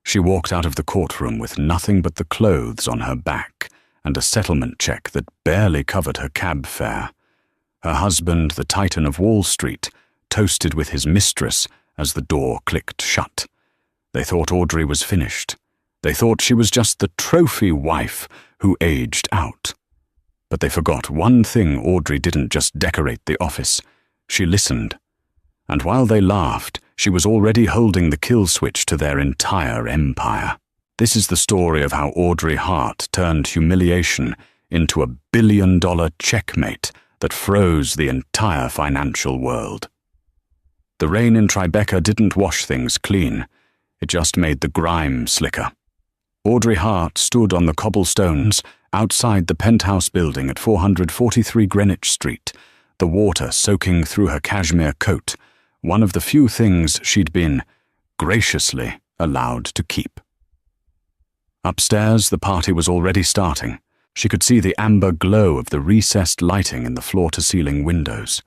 She walked out of the courtroom with nothing but the clothes on her back and a settlement check that barely covered her cab fare. Her husband, the Titan of Wall Street, toasted with his mistress as the door clicked shut. They thought Audrey was finished. They thought she was just the trophy wife who aged out. But they forgot one thing: Audrey didn't just decorate the office. She listened. And while they laughed, she was already holding the kill switch to their entire empire. This is the story of how Audrey Hart turned humiliation into a billion-dollar checkmate that froze the entire financial world. The rain in Tribeca didn't wash things clean. It just made the grime slicker. Audrey Hart stood on the cobblestones outside the penthouse building at 443 Greenwich Street, the water soaking through her cashmere coat, one of the few things she'd been graciously allowed to keep. Upstairs, the party was already starting. She could see the amber glow of the recessed lighting in the floor-to-ceiling windows.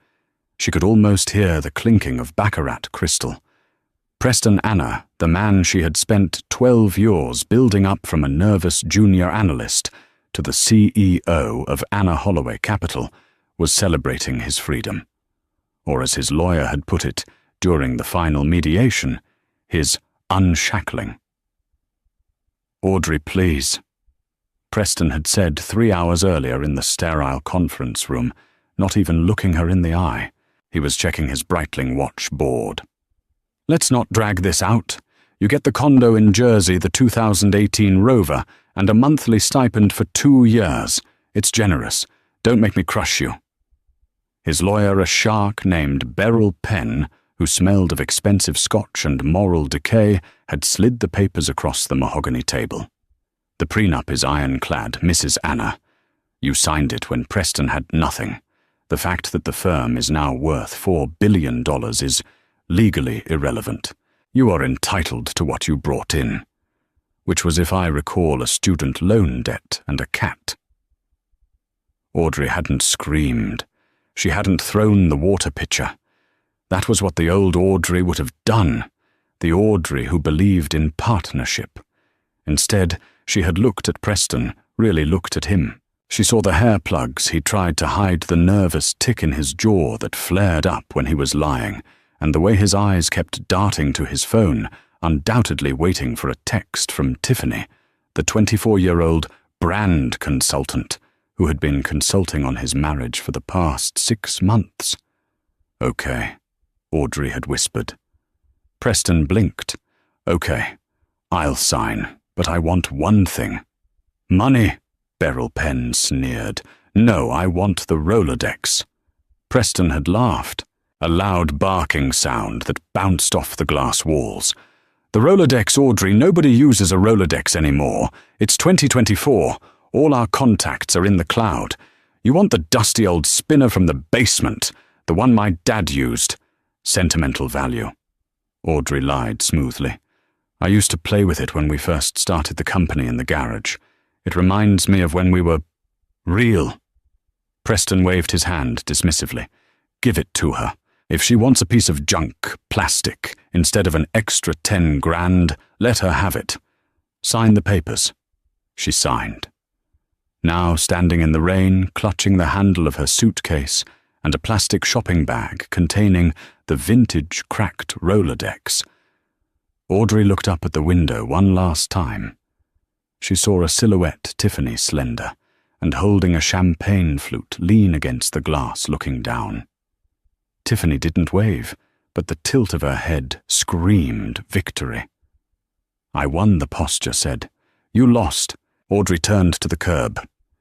She could almost hear the clinking of baccarat crystal. Preston Anna, the man she had spent 12 years building up from a nervous junior analyst to the CEO of Anna Holloway Capital, was celebrating his freedom. Or as his lawyer had put it during the final mediation, his unshackling. "Audrey, please," Preston had said 3 hours earlier in the sterile conference room, not even looking her in the eye. He was checking his Breitling watch board. "Let's not drag this out. You get the condo in Jersey, the 2018 Rover, and a monthly stipend for 2 years. It's generous. Don't make me crush you." His lawyer, a shark named Beryl Penn, who smelled of expensive scotch and moral decay, had slid the papers across the mahogany table. "The prenup is ironclad, Mrs. Anna. You signed it when Preston had nothing. The fact that the firm is now worth $4 billion is legally irrelevant. You are entitled to what you brought in." Which was, if I recall, a student loan debt and a cat. Audrey hadn't screamed. She hadn't thrown the water pitcher. That was what the old Audrey would have done, the Audrey who believed in partnership. Instead, she had looked at Preston, really looked at him. She saw the hair plugs he tried to hide, the nervous tick in his jaw that flared up when he was lying, and the way his eyes kept darting to his phone, undoubtedly waiting for a text from Tiffany, the 24-year-old brand consultant who had been consulting on his marriage for the past 6 months. "Okay," Audrey had whispered. Preston blinked. "Okay, I'll sign, but I want one thing." "Money," Beryl Penn sneered. "No, I want the Rolodex." Preston had laughed, a loud barking sound that bounced off the glass walls. "The Rolodex, Audrey, nobody uses a Rolodex anymore. It's 2024. All our contacts are in the cloud. You want the dusty old spinner from the basement, the one my dad used. Sentimental value." Audrey lied smoothly. "I used to play with it when we first started the company in the garage. It reminds me of when we were real." Preston waved his hand dismissively. "Give it to her. If she wants a piece of junk, plastic, instead of an extra 10 grand, let her have it. Sign the papers." She signed. Now, standing in the rain, clutching the handle of her suitcase and a plastic shopping bag containing the vintage cracked Rolodex, Audrey looked up at the window one last time. She saw a silhouette, Tiffany slender, and holding a champagne flute, lean against the glass, looking down. Tiffany didn't wave, but the tilt of her head screamed victory. "I won," the posture said. "You lost." Audrey turned to the curb.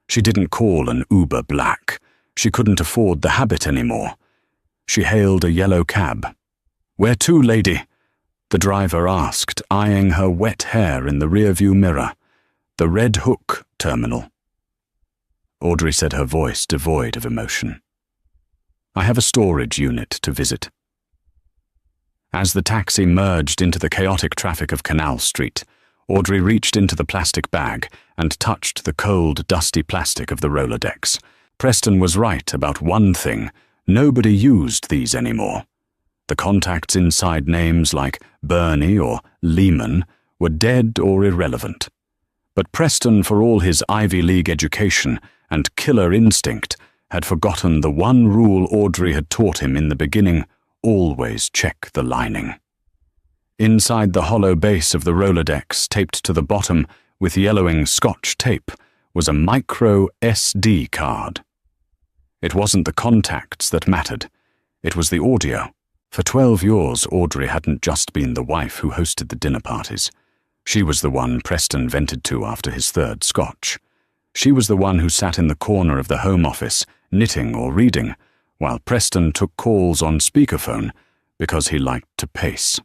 She didn't call an Uber Black. She couldn't afford the habit anymore. She hailed a yellow cab. "Where to, lady?" the driver asked, eyeing her wet hair in the rearview mirror. "The Red Hook terminal." Audrey said, her voice devoid of emotion. "I have a storage unit to visit." As the taxi merged into the chaotic traffic of Canal Street, Audrey reached into the plastic bag and touched the cold, dusty plastic of the Rolodex. Preston was right about one thing: nobody used these anymore. The contacts inside names like Bernie or Lehman were dead or irrelevant. But Preston, for all his Ivy League education and killer instinct, had forgotten the one rule Audrey had taught him in the beginning: always check the lining. Inside the hollow base of the Rolodex, taped to the bottom with yellowing Scotch tape, was a micro SD card. It wasn't the contacts that mattered, it was the audio. For 12 years, Audrey hadn't just been the wife who hosted the dinner parties. She was the one Preston vented to after his third Scotch. She was the one who sat in the corner of the Home Office, knitting or reading, while Preston took calls on speakerphone because he liked to pace.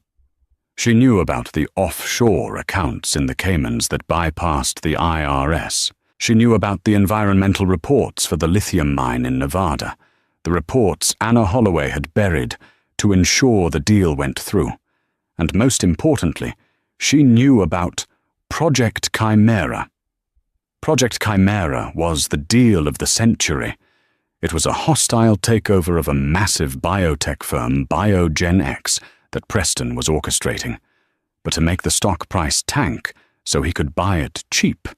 She knew about the offshore accounts in the Caymans that bypassed the IRS. She knew about the environmental reports for the lithium mine in Nevada, the reports Anna Holloway had buried to ensure the deal went through. And most importantly, she knew about Project Chimera. Project Chimera was the deal of the century. It was a hostile takeover of a massive biotech firm, BioGenX, that Preston was orchestrating. But to make the stock price tank so he could buy it cheap,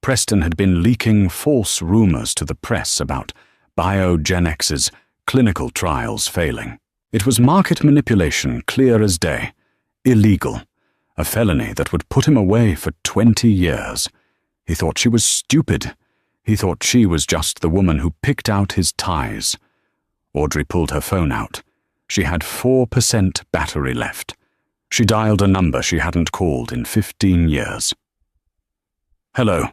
Preston had been leaking false rumors to the press about BioGenX's clinical trials failing. It was market manipulation, clear as day. Illegal. A felony that would put him away for 20 years. He thought she was stupid. He thought she was just the woman who picked out his ties. Audrey pulled her phone out. She had 4% battery left. She dialed a number she hadn't called in 15 years. "Hello."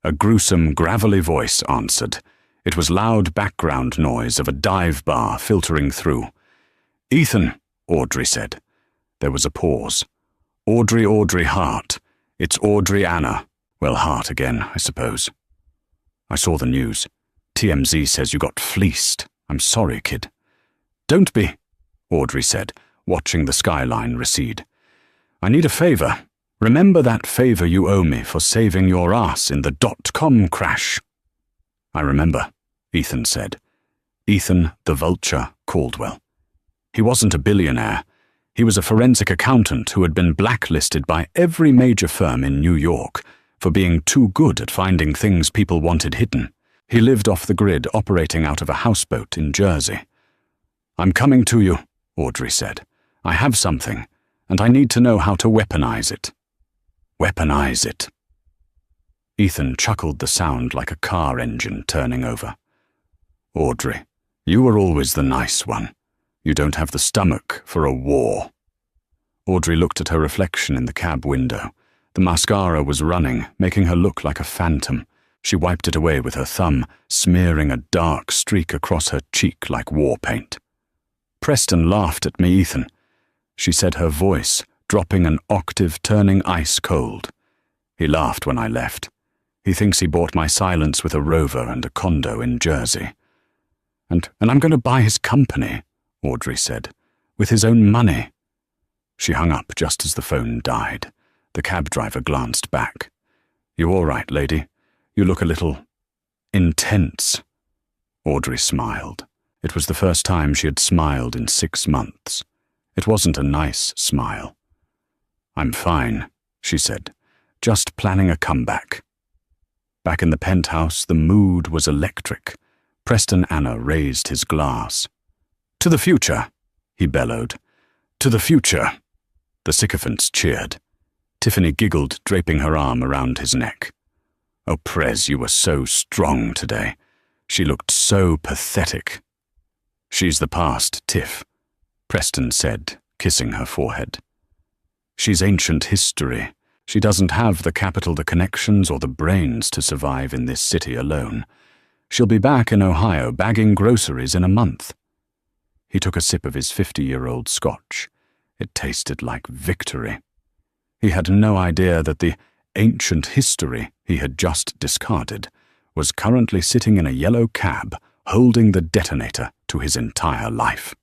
A gruesome, gravelly voice answered. It was loud background noise of a dive bar filtering through. "Ethan," Audrey said. There was a pause. Audrey Hart. It's Audrey Anna. Well, Hart again, I suppose." "I saw the news. TMZ says you got fleeced. I'm sorry, kid." "Don't be," Audrey said, watching the skyline recede. "I need a favor. Remember that favor you owe me for saving your ass in the .com crash." "I remember," Ethan said. Ethan the Vulture Caldwell. He wasn't a billionaire. He was a forensic accountant who had been blacklisted by every major firm in New York for being too good at finding things people wanted hidden. He lived off the grid, operating out of a houseboat in Jersey. "I'm coming to you," Audrey said. "I have something, and I need to know how to weaponize it." "Weaponize it." Ethan chuckled the sound like a car engine turning over. "Audrey, you were always the nice one. You don't have the stomach for a war." Audrey looked at her reflection in the cab window. The mascara was running, making her look like a phantom. She wiped it away with her thumb, smearing a dark streak across her cheek like war paint. "Preston laughed at me, Ethan," she said, her voice dropping an octave, turning ice cold. "He laughed when I left. He thinks he bought my silence with a rover and a condo in Jersey. And I'm going to buy his company," Audrey said, "with his own money." She hung up just as the phone died. The cab driver glanced back. "You all right, lady? You look a little intense." Audrey smiled. It was the first time she had smiled in 6 months. It wasn't a nice smile. "I'm fine," she said, "just planning a comeback." Back in the penthouse, the mood was electric. Preston Anna raised his glass. "To the future," he bellowed. "To the future." The sycophants cheered. Tiffany giggled, draping her arm around his neck. "Oh, Prez, you were so strong today. She looked so pathetic." "She's the past, Tiff," Preston said, kissing her forehead. "She's ancient history. She doesn't have the capital, the connections, or the brains to survive in this city alone. She'll be back in Ohio bagging groceries in a month." He took a sip of his 50-year-old scotch. It tasted like victory. He had no idea that the ancient history he had just discarded was currently sitting in a yellow cab, holding the detonator to his entire life.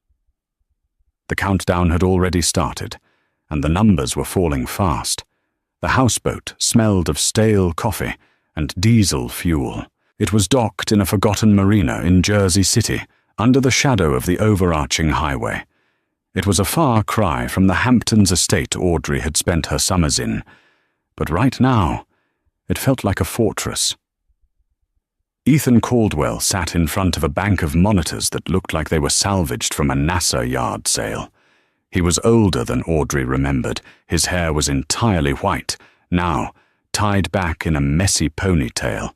The countdown had already started, and the numbers were falling fast. The houseboat smelled of stale coffee and diesel fuel. It was docked in a forgotten marina in Jersey City, under the shadow of the overarching highway. It was a far cry from the Hamptons estate Audrey had spent her summers in, but right now, it felt like a fortress. Ethan Caldwell sat in front of a bank of monitors that looked like they were salvaged from a NASA yard sale. He was older than Audrey remembered. His hair was entirely white, now tied back in a messy ponytail,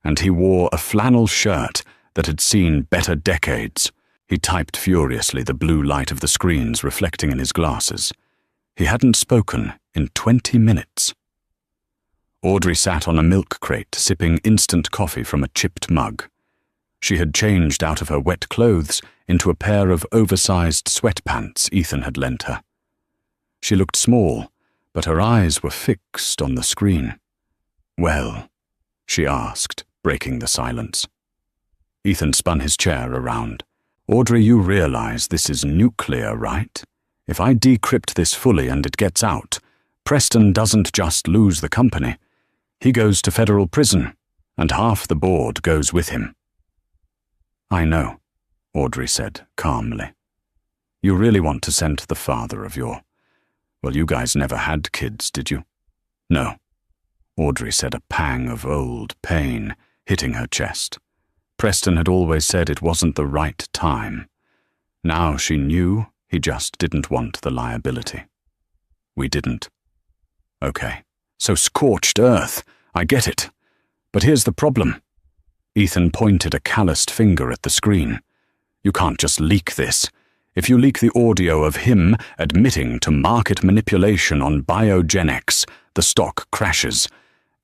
and he wore a flannel shirt that had seen better decades. He typed furiously, the blue light of the screens reflecting in his glasses. He hadn't spoken in 20 minutes. Audrey sat on a milk crate, sipping instant coffee from a chipped mug. She had changed out of her wet clothes into a pair of oversized sweatpants Ethan had lent her. She looked small, but her eyes were fixed on the screen. "Well?" she asked, breaking the silence. Ethan spun his chair around. "Audrey, you realize this is nuclear, right? If I decrypt this fully and it gets out, Preston doesn't just lose the company. He goes to federal prison, and half the board goes with him." "I know," Audrey said calmly. "You really want to send the father of your... Well, you guys never had kids, did you?" "No," Audrey said, a pang of old pain hitting her chest. Preston had always said it wasn't the right time. Now she knew he just didn't want the liability. "We didn't." "Okay. So scorched earth. I get it. But here's the problem." Ethan pointed a calloused finger at the screen. "You can't just leak this. If you leak the audio of him admitting to market manipulation on Biogenex, the stock crashes.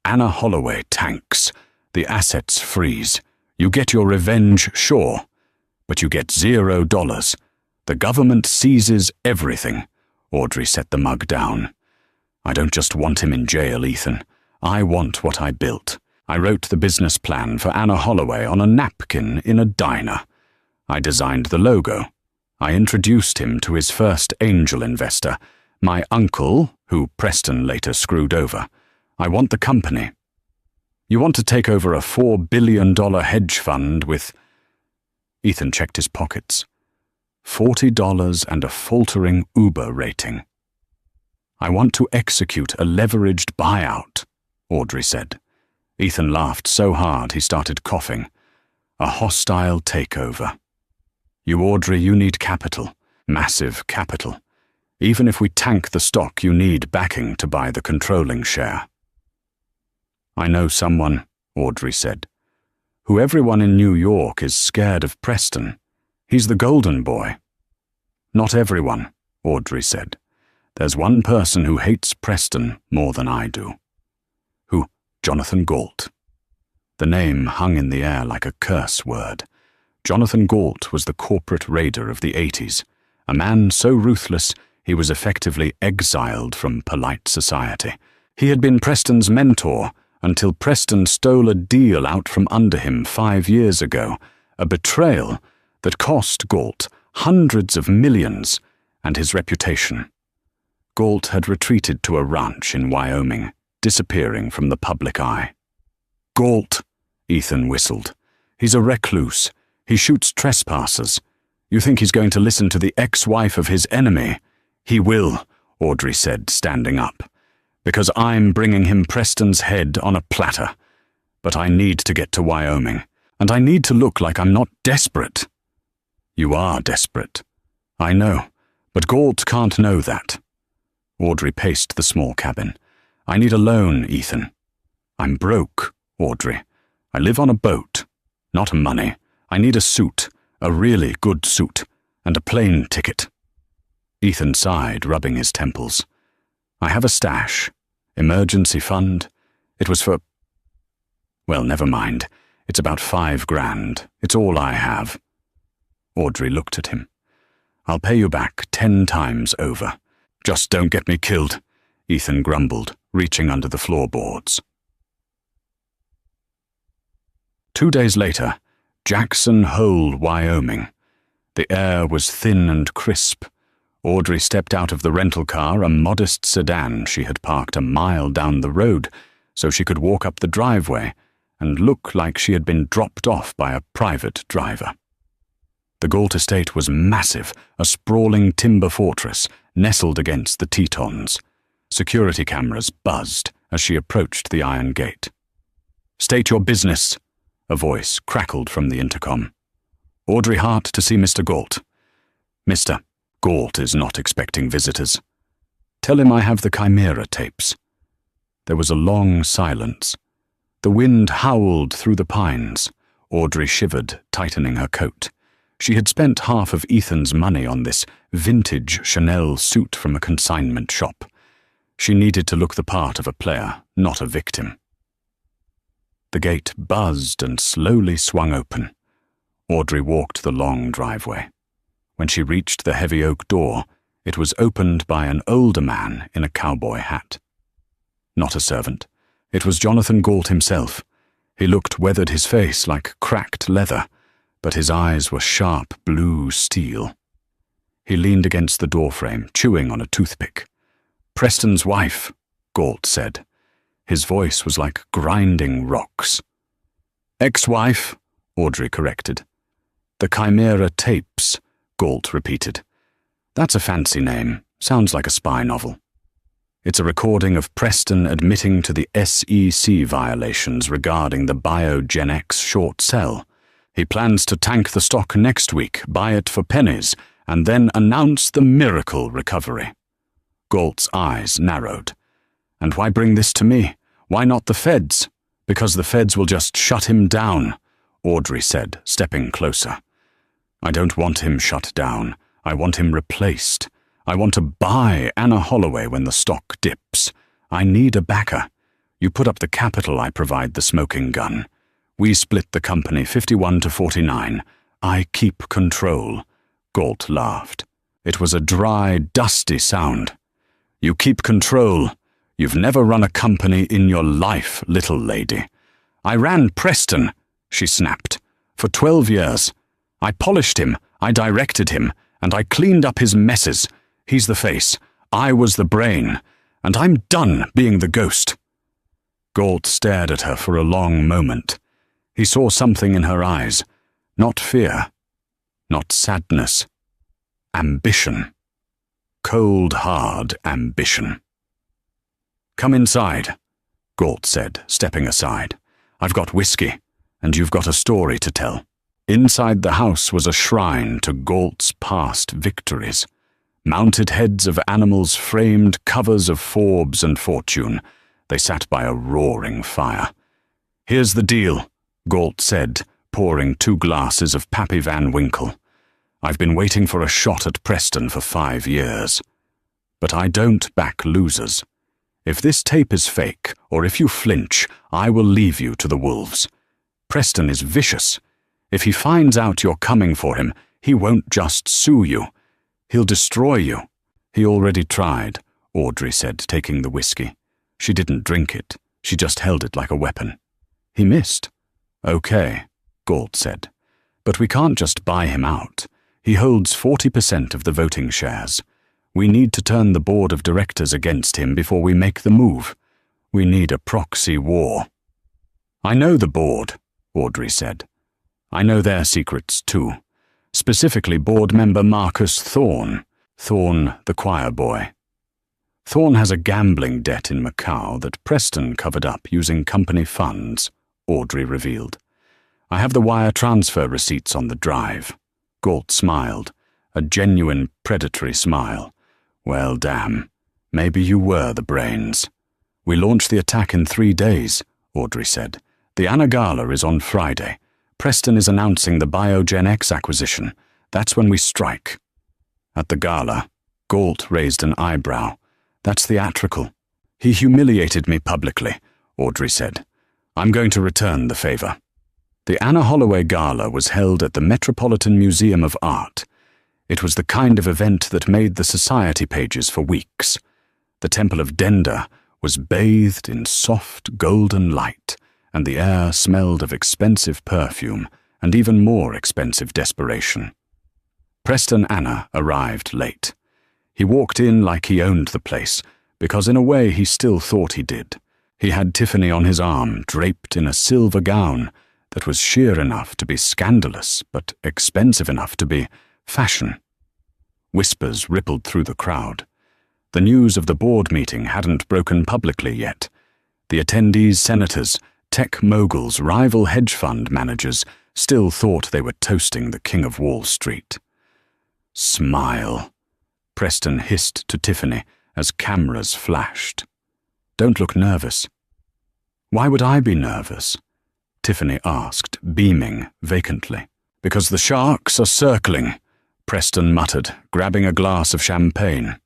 Anna Holloway tanks. The assets freeze. You get your revenge, sure. But you get $0. The government seizes everything." Audrey set the mug down. "I don't just want him in jail, Ethan. I want what I built. I wrote the business plan for Anna Holloway on a napkin in a diner. I designed the logo. I introduced him to his first angel investor, my uncle, who Preston later screwed over. I want the company. You want to take over a $4 billion hedge fund with..." Ethan checked his pockets. $40 and a faltering Uber rating. "I want to execute a leveraged buyout," Audrey said. Ethan laughed so hard he started coughing. "A hostile takeover. You, Audrey, you need capital. Massive capital. Even if we tank the stock, you need backing to buy the controlling share." "I know someone," Audrey said, "who everyone in New York is scared of Preston. He's the golden boy." "Not everyone," Audrey said. "There's one person who hates Preston more than I do." "Who?" "Jonathan Galt." The name hung in the air like a curse word. Jonathan Galt was the corporate raider of the 80s, a man so ruthless he was effectively exiled from polite society. He had been Preston's mentor until Preston stole a deal out from under him 5 years ago, a betrayal that cost Galt hundreds of millions and his reputation. Galt had retreated to a ranch in Wyoming, disappearing from the public eye. "Galt," Ethan whistled. "He's a recluse. He shoots trespassers. You think he's going to listen to the ex-wife of his enemy?" "He will," Audrey said, standing up. "Because I'm bringing him Preston's head on a platter. But I need to get to Wyoming, and I need to look like I'm not desperate." "You are desperate. I know, but Galt can't know that." Audrey paced the small cabin. "I need a loan, Ethan. I'm broke, Audrey. I live on a boat. Not money. I need a suit, a really good suit, and a plane ticket." Ethan sighed, rubbing his temples. "I have a stash. Emergency fund. It was for... Well, never mind. It's about $5,000. It's all I have." Audrey looked at him. "I'll pay you back 10 times over. Just don't get me killed," Ethan grumbled, reaching under the floorboards. 2 days later, Jackson Hole, Wyoming. The air was thin and crisp. Audrey stepped out of the rental car, a modest sedan she had parked a mile down the road, so she could walk up the driveway and look like she had been dropped off by a private driver. The Galt estate was massive, a sprawling timber fortress nestled against the Tetons. Security cameras buzzed as she approached the iron gate. "State your business," a voice crackled from the intercom. "Audrey Hart to see Mr. Galt." "Mr. Galt is not expecting visitors. Tell him I have the Chimera tapes." There was a long silence. The wind howled through the pines. Audrey shivered, tightening her coat. She had spent half of Ethan's money on this vintage Chanel suit from a consignment shop. She needed to look the part of a player, not a victim. The gate buzzed and slowly swung open. Audrey walked the long driveway. When she reached the heavy oak door, it was opened by an older man in a cowboy hat. Not a servant. It was Jonathan Galt himself. He looked weathered, his face like cracked leather, but his eyes were sharp blue steel. He leaned against the doorframe, chewing on a toothpick. "Preston's wife," Galt said. His voice was like grinding rocks. "Ex-wife," Audrey corrected. "The Chimera tapes," Galt repeated. "That's a fancy name. Sounds like a spy novel." "It's a recording of Preston admitting to the SEC violations regarding the BioGen-X short sell. He plans to tank the stock next week, buy it for pennies, and then announce the miracle recovery." Galt's eyes narrowed. "And why bring this to me? Why not the feds?" "Because the feds will just shut him down," Audrey said, stepping closer. "I don't want him shut down. I want him replaced. I want to buy Anna Holloway when the stock dips. I need a backer. You put up the capital, I provide the smoking gun. We split the company 51-49. I keep control." Galt laughed. It was a dry, dusty sound. "You keep control. You've never run a company in your life, little lady." "I ran Preston," she snapped, "for 12 years. I polished him, I directed him, and I cleaned up his messes. He's the face. I was the brain. And I'm done being the ghost." Galt stared at her for a long moment. He saw something in her eyes. Not fear. Not sadness. Ambition. Cold, hard ambition. "Come inside," Galt said, stepping aside. "I've got whiskey, and you've got a story to tell." Inside the house was a shrine to Galt's past victories. Mounted heads of animals framed covers of Forbes and Fortune. They sat by a roaring fire. "Here's the deal," Galt said, pouring 2 glasses of Pappy Van Winkle. "I've been waiting for a shot at Preston for 5 years. But I don't back losers. If this tape is fake, or if you flinch, I will leave you to the wolves. Preston is vicious. If he finds out you're coming for him, he won't just sue you. He'll destroy you." "He already tried," Audrey said, taking the whiskey. She didn't drink it. She just held it like a weapon. "He missed." "Okay," Galt said. "But we can't just buy him out. He holds 40% of the voting shares. We need to turn the board of directors against him before we make the move. We need a proxy war." "I know the board," Audrey said. "I know their secrets too. Specifically board member Marcus Thorne. Thorne, the choir boy. Thorne has a gambling debt in Macau that Preston covered up using company funds," Audrey revealed. "I have the wire transfer receipts on the drive." Galt smiled, a genuine predatory smile. "Well, damn. Maybe you were the brains." "We launched the attack in 3 days," Audrey said. "The Anna Gala is on Friday. Preston is announcing the BioGen-X acquisition. That's when we strike." At the gala, Galt raised an eyebrow. "That's theatrical." "He humiliated me publicly," Audrey said. "I'm going to return the favor." The Anna Holloway Gala was held at the Metropolitan Museum of Art. It was the kind of event that made the society pages for weeks. The Temple of Denda was bathed in soft golden light, and the air smelled of expensive perfume and even more expensive desperation. Preston Anna arrived late. He walked in like he owned the place, because in a way he still thought he did. He had Tiffany on his arm, draped in a silver gown that was sheer enough to be scandalous, but expensive enough to be fashion. Whispers rippled through the crowd. The news of the board meeting hadn't broken publicly yet. The attendees, senators, tech moguls, rival hedge fund managers still thought they were toasting the King of Wall Street. "Smile," Preston hissed to Tiffany as cameras flashed. "Don't look nervous." "Why would I be nervous?" Tiffany asked, beaming vacantly. "Because the sharks are circling," Preston muttered, grabbing a glass of champagne.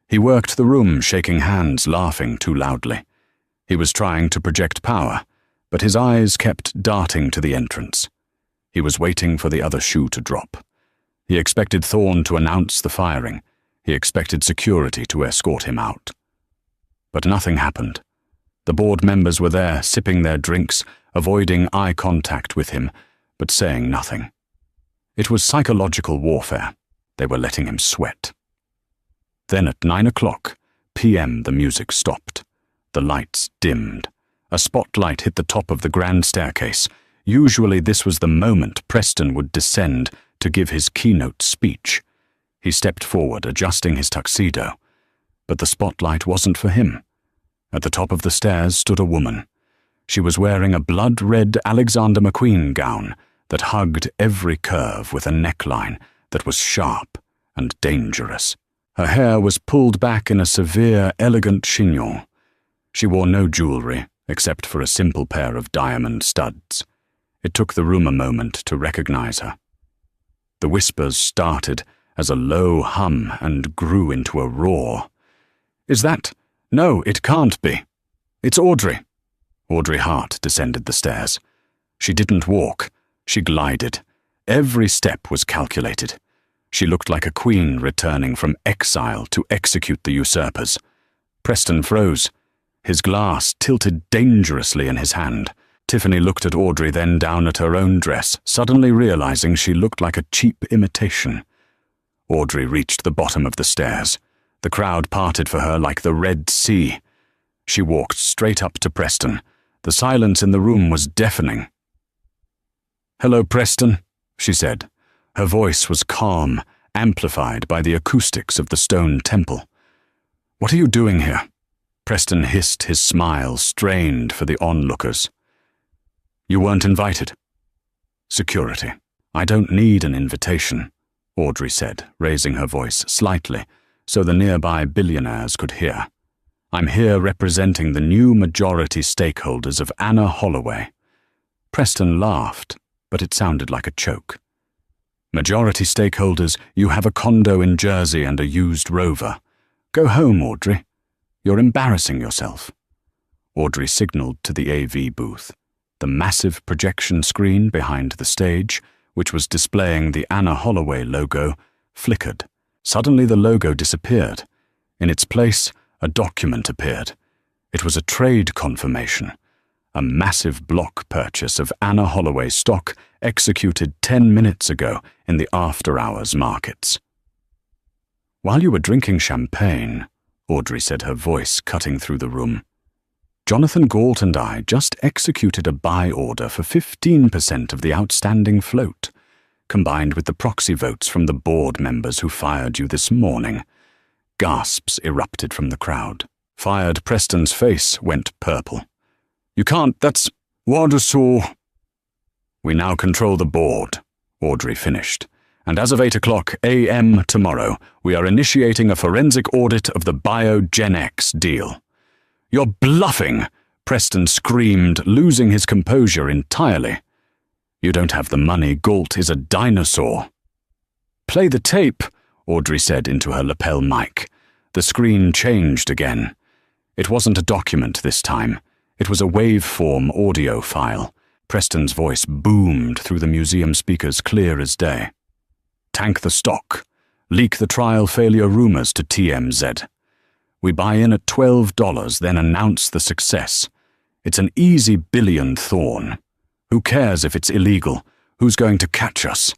He worked the room, shaking hands, laughing too loudly. He was trying to project power, but his eyes kept darting to the entrance. He was waiting for the other shoe to drop. He expected Thorne to announce the firing. He expected security to escort him out. But nothing happened. The board members were there, sipping their drinks, avoiding eye contact with him, but saying nothing. It was psychological warfare. They were letting him sweat. Then at 9 p.m. the music stopped. The lights dimmed. A spotlight hit the top of the grand staircase. Usually this was the moment Preston would descend to give his keynote speech. He stepped forward, adjusting his tuxedo. But the spotlight wasn't for him. At the top of the stairs stood a woman. She was wearing a blood-red Alexander McQueen gown that hugged every curve with a neckline that was sharp and dangerous. Her hair was pulled back in a severe, elegant chignon. She wore no jewelry, except for a simple pair of diamond studs. It took the room a moment to recognize her. The whispers started as a low hum and grew into a roar. "Is that? No, it can't be. It's Audrey." Audrey Hart descended the stairs. She didn't walk. She glided. Every step was calculated. She looked like a queen returning from exile to execute the usurpers. Preston froze. His glass tilted dangerously in his hand. Tiffany looked at Audrey, then down at her own dress, suddenly realizing she looked like a cheap imitation. Audrey reached the bottom of the stairs. The crowd parted for her like the Red Sea. She walked straight up to Preston. The silence in the room was deafening. "Hello, Preston," she said. Her voice was calm, amplified by the acoustics of the stone temple. "What are you doing here?" Preston hissed, his smile strained for the onlookers. "You weren't invited." "Security. I don't need an invitation," Audrey said, raising her voice slightly so the nearby billionaires could hear. "I'm here representing the new majority stakeholders of Anna Holloway." Preston laughed, but it sounded like a choke. "Majority stakeholders, you have a condo in Jersey and a used Rover. Go home, Audrey. You're embarrassing yourself." Audrey signaled to the AV booth. The massive projection screen behind the stage, which was displaying the Anna Holloway logo, flickered. Suddenly the logo disappeared. In its place, a document appeared. It was a trade confirmation. A massive block purchase of Anna Holloway stock executed 10 minutes ago in the after-hours markets. "While you were drinking champagne," Audrey said, her voice cutting through the room, "Jonathan Galt and I just executed a buy order for 15% of the outstanding float, combined with the proxy votes from the board members who fired you this morning." Gasps erupted from the crowd. Fired Preston's face went purple. "You can't, that's... what so..." "We now control the board," Audrey finished. "And as of 8 a.m. tomorrow, we are initiating a forensic audit of the BioGenX deal." "You're bluffing!" Preston screamed, losing his composure entirely. "You don't have the money. Galt is a dinosaur." "Play the tape," Audrey said into her lapel mic. The screen changed again. It wasn't a document this time. It was a waveform audio file. Preston's voice boomed through the museum speakers clear as day. "Tank the stock. Leak the trial failure rumors to TMZ. We buy in at $12, then announce the success. It's an easy billion, Thorne. Who cares if it's illegal? Who's going to catch us?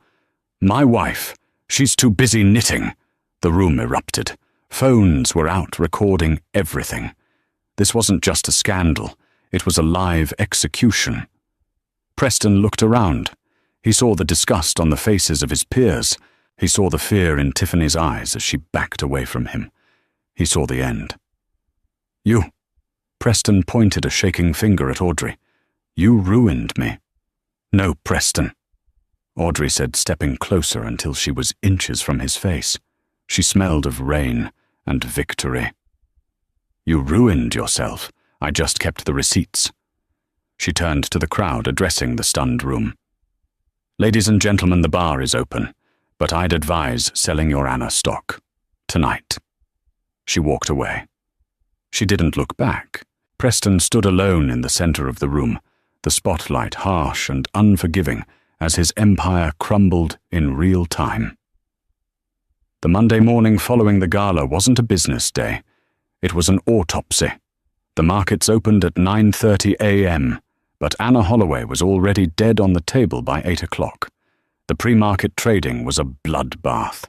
My wife. She's too busy knitting." The room erupted. Phones were out recording everything. This wasn't just a scandal. It was a live execution. Preston looked around. He saw the disgust on the faces of his peers. He saw the fear in Tiffany's eyes as she backed away from him. He saw the end. You. Preston pointed a shaking finger at Audrey. You ruined me. No, Preston, Audrey said, stepping closer until she was inches from his face. She smelled of rain and victory. You ruined yourself. I just kept the receipts. She turned to the crowd, addressing the stunned room. Ladies and gentlemen, the bar is open, but I'd advise selling your Anna stock. Tonight. She walked away. She didn't look back. Preston stood alone in the center of the room, the spotlight harsh and unforgiving as his empire crumbled in real time. The Monday morning following the gala wasn't a business day. It was an autopsy. The markets opened at 9:30 a.m., but Anna Holloway was already dead on the table by 8 o'clock. The pre-market trading was a bloodbath.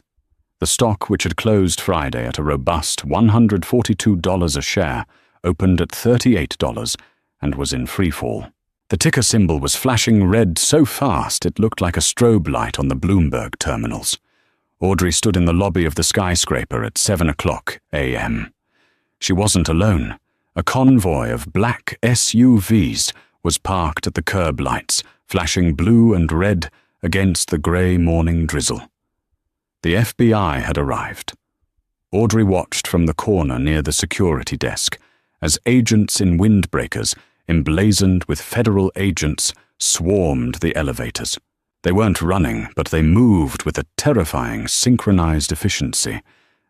The stock, which had closed Friday at a robust $142 a share, opened at $38 and was in freefall. The ticker symbol was flashing red so fast it looked like a strobe light on the Bloomberg terminals. Audrey stood in the lobby of the skyscraper at 7 o'clock a.m. She wasn't alone. A convoy of black SUVs was parked at the curb lights, flashing blue and red against the grey morning drizzle. The FBI had arrived. Audrey watched from the corner near the security desk as agents in windbreakers, emblazoned with federal agents, swarmed the elevators. They weren't running, but they moved with a terrifying, synchronized efficiency.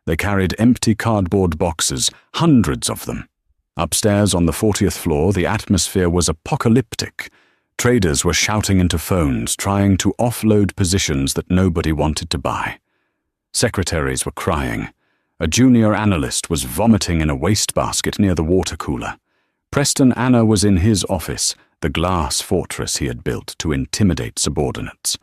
They carried empty cardboard boxes, hundreds of them. Upstairs on the 40th floor, the atmosphere was apocalyptic. Traders were shouting into phones, trying to offload positions that nobody wanted to buy. Secretaries were crying. A junior analyst was vomiting in a wastebasket near the water cooler. Preston Anna was in his office, the glass fortress he had built to intimidate subordinates.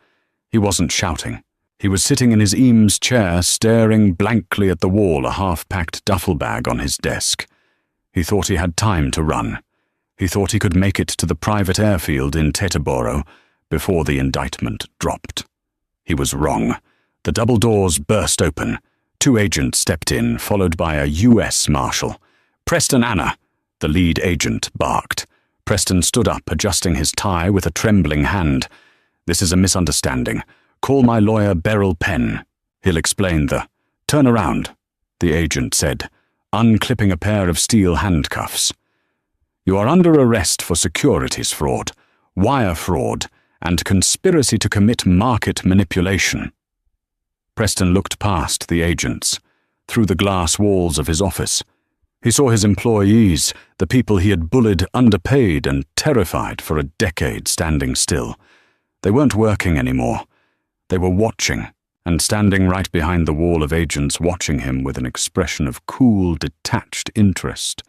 He wasn't shouting. He was sitting in his Eames chair, staring blankly at the wall, a half-packed duffel bag on his desk. He thought he had time to run. He thought he could make it to the private airfield in Teterboro before the indictment dropped. He was wrong. The double doors burst open. 2 agents stepped in, followed by a U.S. Marshal. "Preston Anna," the lead agent barked. Preston stood up, adjusting his tie with a trembling hand. "This is a misunderstanding. Call my lawyer Beryl Penn. He'll explain the—" "Turn around," the agent said, unclipping a pair of steel handcuffs. "You are under arrest for securities fraud, wire fraud, and conspiracy to commit market manipulation." Preston looked past the agents, through the glass walls of his office. He saw his employees, the people he had bullied, underpaid and terrified for a decade, standing still. They weren't working anymore. They were watching, and standing right behind the wall of agents watching him with an expression of cool, detached interest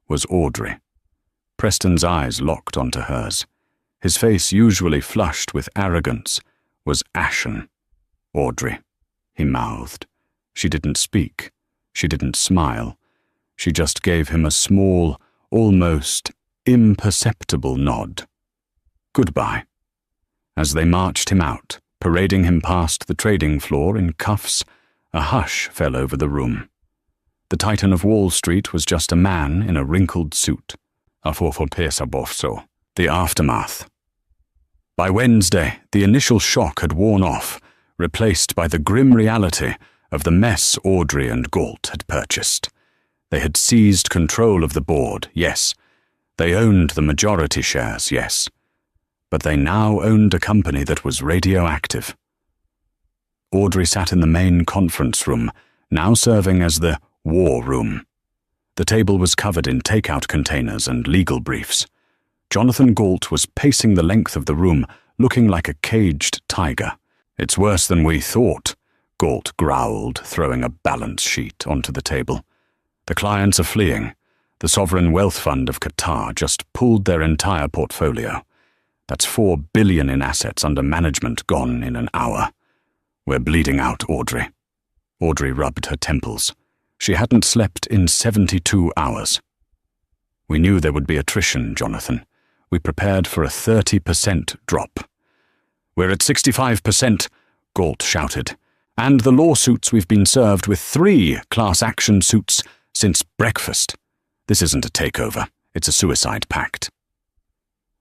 was Audrey. Preston's eyes locked onto hers. His face, usually flushed with arrogance, was ashen. "Audrey," he mouthed. She didn't speak. She didn't smile. She just gave him a small, almost imperceptible nod. "Goodbye." As they marched him out, parading him past the trading floor in cuffs, a hush fell over the room. The Titan of Wall Street was just a man in a wrinkled suit. The aftermath. By Wednesday, the initial shock had worn off, replaced by the grim reality of the mess Audrey and Galt had purchased. They had seized control of the board, yes. They owned the majority shares, yes. But they now owned a company that was radioactive. Audrey sat in the main conference room, now serving as the war room. The table was covered in takeout containers and legal briefs. Jonathan Galt was pacing the length of the room, looking like a caged tiger. "It's worse than we thought," Galt growled, throwing a balance sheet onto the table. "The clients are fleeing. The Sovereign Wealth Fund of Qatar just pulled their entire portfolio. That's $4 billion in assets under management gone in an hour. We're bleeding out, Audrey." Audrey rubbed her temples. She hadn't slept in 72 hours. "We knew there would be attrition, Jonathan. We prepared for a 30% drop." "We're at 65%, Galt shouted. "And the lawsuits we've been served with 3 class action suits Since breakfast. This isn't a takeover. It's a suicide pact.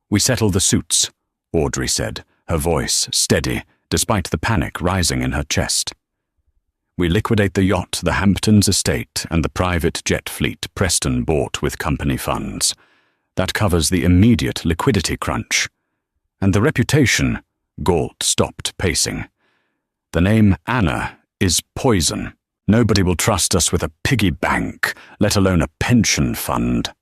We settle the suits, Audrey said, her voice steady, despite the panic rising in her chest. We liquidate the yacht, the Hamptons estate, and the private jet fleet Preston bought with company funds. That covers the immediate liquidity crunch. And the reputation, Galt stopped pacing. The name Anna is poison. Nobody will trust us with a piggy bank, let alone a pension fund.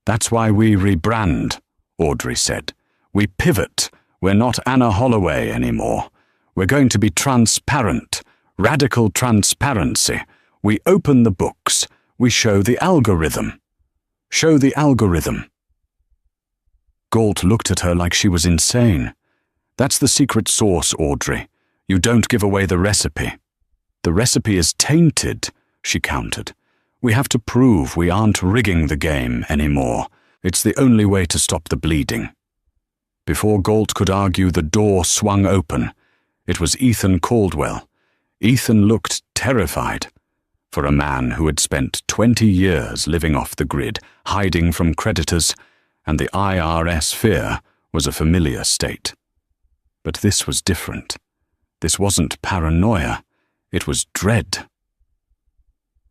That's why we rebrand, Audrey said. We pivot. We're not Anna Holloway anymore. We're going to be transparent. Radical transparency. We open the books. We show the algorithm. Show the algorithm. Galt looked at her like she was insane. That's the secret sauce, Audrey. You don't give away the recipe. The recipe is tainted, she countered. We have to prove we aren't rigging the game anymore. It's the only way to stop the bleeding. Before Galt could argue, the door swung open. It was Ethan Caldwell. Ethan looked terrified. For a man who had spent 20 years living off the grid, hiding from creditors, and the IRS fear was a familiar state. But this was different. This wasn't paranoia. It was dread.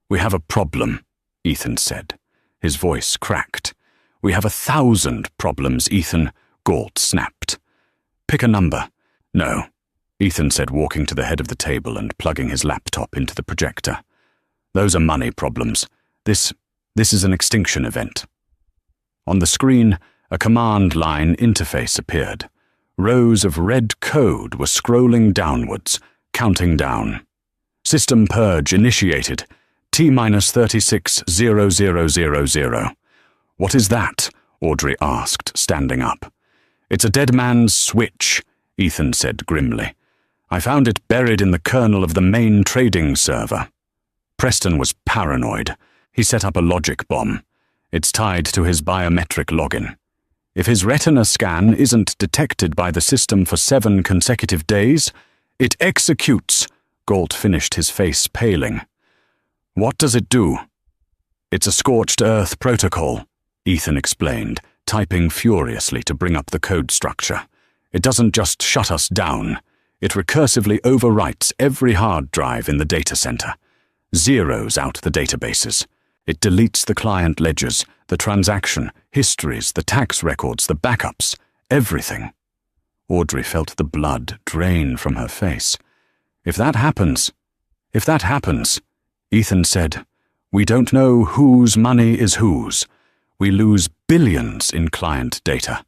We have a problem, Ethan said. His voice cracked. We have 1,000 problems, Ethan, Galt snapped. Pick a number. No, Ethan said, walking to the head of the table and plugging his laptop into the projector. Those are money problems. This is an extinction event. On the screen, a command line interface appeared. Rows of red code were scrolling downwards, counting down. System purge initiated. T-minus 36,0000. What is that? Audrey asked, standing up. It's a dead man's switch, Ethan said grimly. I found it buried in the kernel of the main trading server. Preston was paranoid. He set up a logic bomb. It's tied to his biometric login. If his retina scan isn't detected by the system for 7 consecutive days, it executes. Galt finished, his face paling. What does it do? It's a scorched earth protocol, Ethan explained, typing furiously to bring up the code structure. It doesn't just shut us down. It recursively overwrites every hard drive in the data center. Zeroes out the databases. It deletes the client ledgers, the transaction, histories, the tax records, the backups, everything. Audrey felt the blood drain from her face. If that happens, Ethan said, we don't know whose money is whose. We lose billions in client data.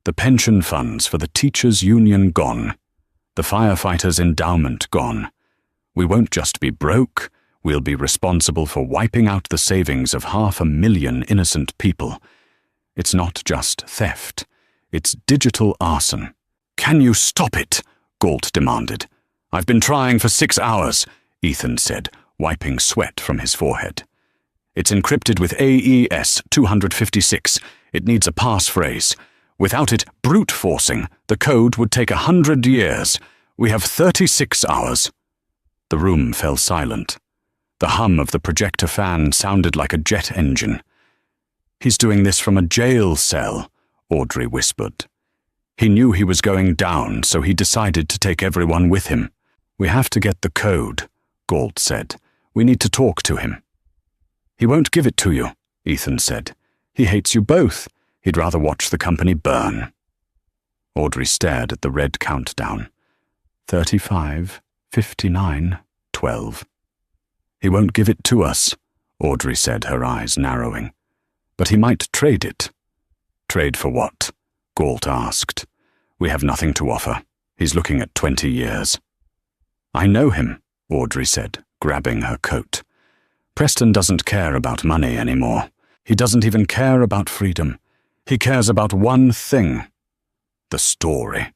The pension funds for the teachers' union gone. The firefighters' endowment gone. We won't just be broke, we'll be responsible for wiping out the savings of 500,000 innocent people. It's not just theft. It's digital arson. Can you stop it? Galt demanded. I've been trying for 6 hours, Ethan said, wiping sweat from his forehead. It's encrypted with AES 256. It needs a passphrase. Without it brute forcing, the code would take 100 years. We have 36 hours. The room fell silent. The hum of the projector fan sounded like a jet engine. He's doing this from a jail cell, Audrey whispered. He knew he was going down, so he decided to take everyone with him. We have to get the code, Galt said. We need to talk to him. He won't give it to you, Ethan said. He hates you both. He'd rather watch the company burn. Audrey stared at the red countdown. 35, 59, 12. He won't give it to us, Audrey said, her eyes narrowing. But he might trade it. Trade for what? Galt asked. We have nothing to offer. He's looking at 20 years. I know him, Audrey said, grabbing her coat. Preston doesn't care about money anymore. He doesn't even care about freedom. He cares about one thing. The story.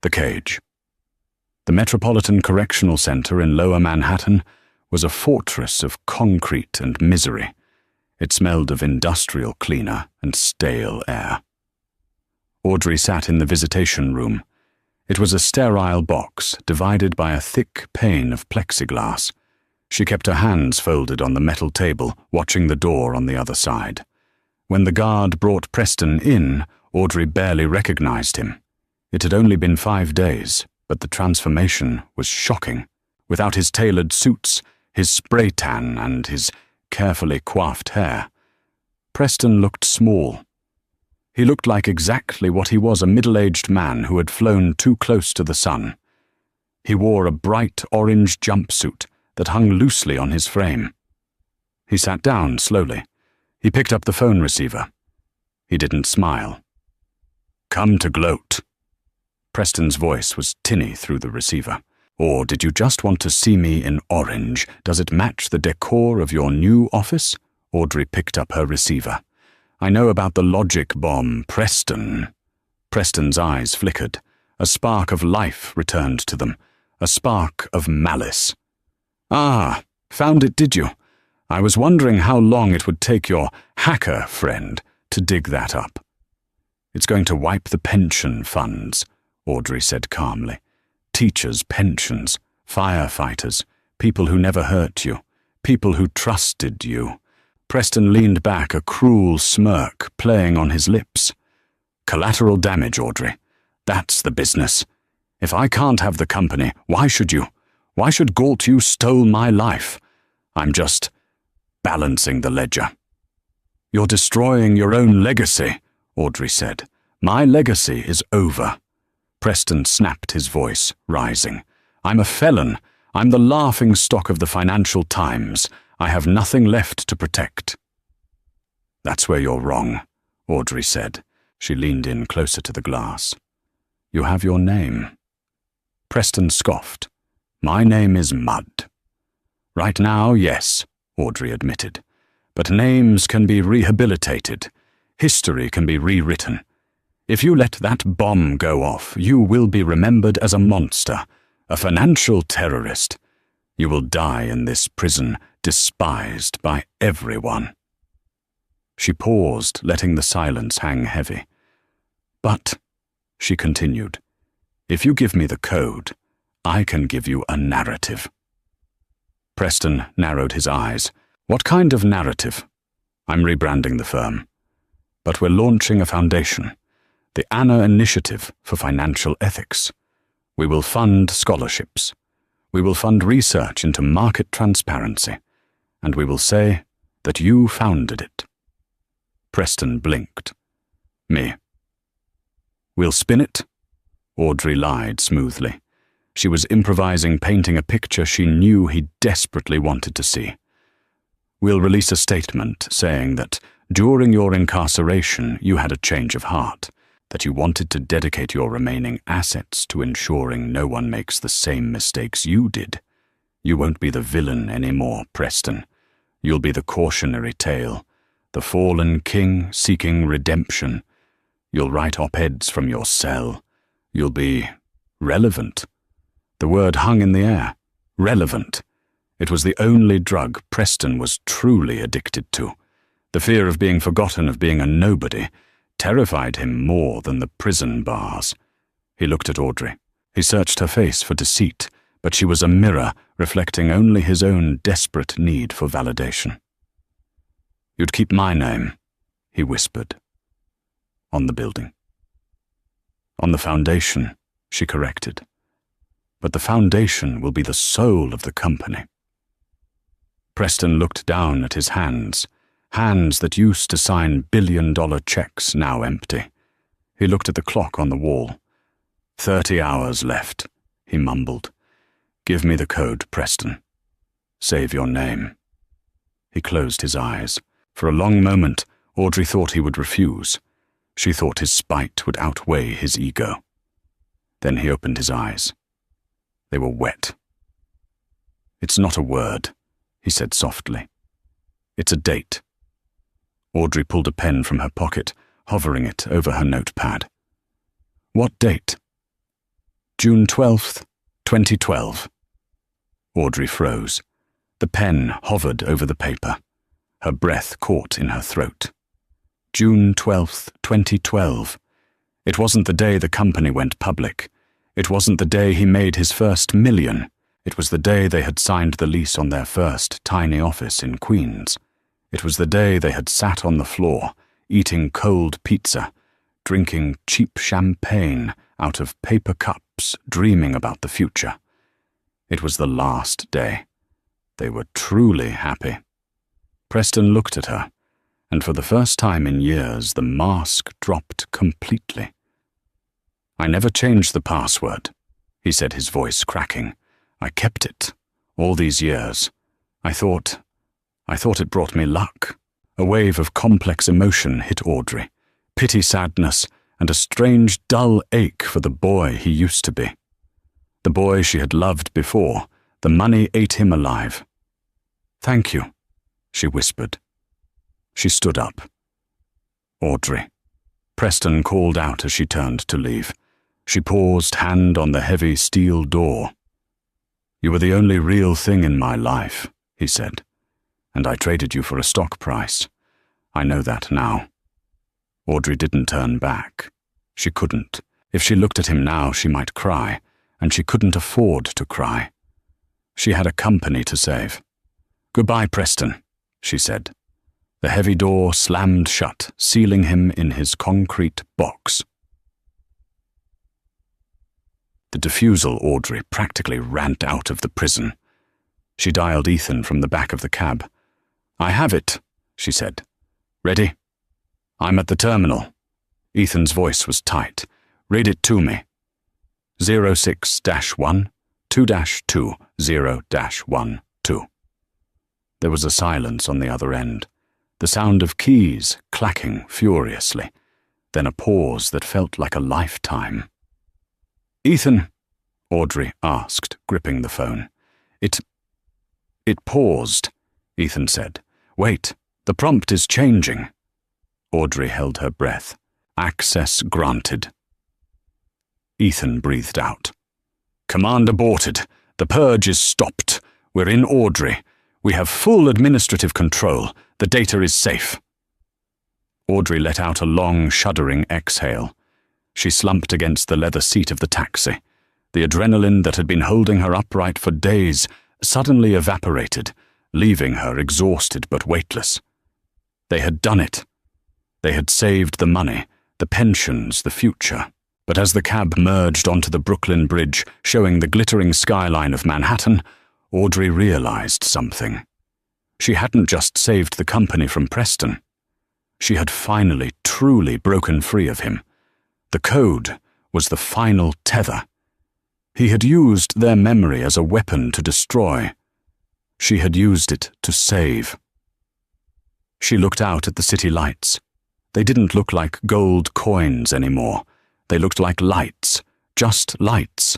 The Cage. The Metropolitan Correctional Center in Lower Manhattan was a fortress of concrete and misery. It smelled of industrial cleaner and stale air. Audrey sat in the visitation room. It was a sterile box divided by a thick pane of plexiglass. She kept her hands folded on the metal table, watching the door on the other side. When the guard brought Preston in, Audrey barely recognized him. It had only been 5 days, but the transformation was shocking. Without his tailored suits, his spray tan, and his carefully coiffed hair, Preston looked small. He looked like exactly what he was, a middle-aged man who had flown too close to the sun. He wore a bright orange jumpsuit that hung loosely on his frame. He sat down slowly. He picked up the phone receiver. He didn't smile. "Come to gloat." Preston's voice was tinny through the receiver. "Or did you just want to see me in orange? Does it match the decor of your new office?" Audrey picked up her receiver. "I know about the logic bomb, Preston." Preston's eyes flickered. A spark of life returned to them. A spark of malice. "Ah, found it, did you? I was wondering how long it would take your hacker friend to dig that up." "It's going to wipe the pension funds," Audrey said calmly. "Teachers' pensions, firefighters, people who never hurt you, people who trusted you." Preston leaned back, a cruel smirk playing on his lips. "Collateral damage, Audrey. That's the business. If I can't have the company, why should you? Why should Galt? You stole my life. I'm just balancing the ledger." "You're destroying your own legacy," Audrey said. "My legacy is over." Preston snapped his voice, rising. "I'm a felon. I'm the laughingstock of the Financial Times. I have nothing left to protect." "That's where you're wrong," Audrey said. She leaned in closer to the glass. "You have your name." Preston scoffed. "My name is Mudd." "Right now, yes," Audrey admitted. "But names can be rehabilitated. History can be rewritten. If you let that bomb go off, you will be remembered as a monster, a financial terrorist. You will die in this prison, despised by everyone." She paused, letting the silence hang heavy. "But," she continued, "if you give me the code, I can give you a narrative." Preston narrowed his eyes. "What kind of narrative?" "I'm rebranding the firm. But we're launching a foundation, the Anna Initiative for Financial Ethics. We will fund scholarships. We will fund research into market transparency. And we will say that you founded it." Preston blinked. "Me." "We'll spin it?" Audrey lied smoothly. She was improvising, painting a picture she knew he desperately wanted to see. "We'll release a statement saying that during your incarceration you had a change of heart, that you wanted to dedicate your remaining assets to ensuring no one makes the same mistakes you did. You won't be the villain anymore, Preston. You'll be the cautionary tale, the fallen king seeking redemption. You'll write op-eds from your cell. You'll be relevant." The word hung in the air. Relevant. It was the only drug Preston was truly addicted to. The fear of being forgotten, of being a nobody, terrified him more than the prison bars. He looked at Audrey. He searched her face for deceit, but she was a mirror reflecting only his own desperate need for validation. "You'd keep my name," he whispered. "On the building." "On the foundation," she corrected. "But the foundation will be the soul of the company." Preston looked down at his hands, hands that used to sign billion-dollar checks, now empty. He looked at the clock on the wall. 30 hours left, he mumbled. "Give me the code, Preston. Save your name." He closed his eyes. For a long moment, Audrey thought he would refuse. She thought his spite would outweigh his ego. Then he opened his eyes. They were wet. "It's not a word," he said softly. "It's a date." Audrey pulled a pen from her pocket, hovering it over her notepad. "What date?" "June 12th, 2012. Audrey froze. The pen hovered over the paper. Her breath caught in her throat. June 12th, 2012. It wasn't the day the company went public. It wasn't the day he made his first $1 million. It was the day they had signed the lease on their first tiny office in Queens. It was the day they had sat on the floor, eating cold pizza, drinking cheap champagne out of paper cups, dreaming about the future. It was the last day. They were truly happy. Preston looked at her, and for the first time in years the mask dropped completely. "I never changed the password," he said, his voice cracking. "I kept it, all these years. I thought it brought me luck." A wave of complex emotion hit Audrey, pity, sadness, and a strange dull ache for the boy he used to be. The boy she had loved before. The money ate him alive. "Thank you," she whispered. She stood up. "Audrey," Preston called out as she turned to leave. She paused, hand on the heavy steel door. "You were the only real thing in my life," he said, "and I traded you for a stock price. I know that now." Audrey didn't turn back. She couldn't. If she looked at him now, she might cry, and she couldn't afford to cry. She had a company to save. "Goodbye, Preston," she said. The heavy door slammed shut, sealing him in his concrete box. The defusal Audrey practically ran out of the prison. She dialed Ethan from the back of the cab. "I have it," she said. "Ready?" "I'm at the terminal." Ethan's voice was tight. "Read it to me." 06-1, 2-2, 0-1-2. There was a silence on the other end, the sound of keys clacking furiously, then a pause that felt like a lifetime. "Ethan," Audrey asked, gripping the phone. It paused, Ethan said. "Wait, the prompt is changing." Audrey held her breath. "Access granted." Ethan breathed out. "Command aborted. The purge is stopped. We're in Audrey. We have full administrative control. The data is safe." Audrey let out a long, shuddering exhale. She slumped against the leather seat of the taxi. The adrenaline that had been holding her upright for days suddenly evaporated, leaving her exhausted but weightless. They had done it. They had saved the money, the pensions, the future. But as the cab merged onto the Brooklyn Bridge, showing the glittering skyline of Manhattan, Audrey realized something. She hadn't just saved the company from Preston. She had finally, truly broken free of him. The code was the final tether. He had used their memory as a weapon to destroy. She had used it to save. She looked out at the city lights. They didn't look like gold coins anymore. They looked like lights, just lights.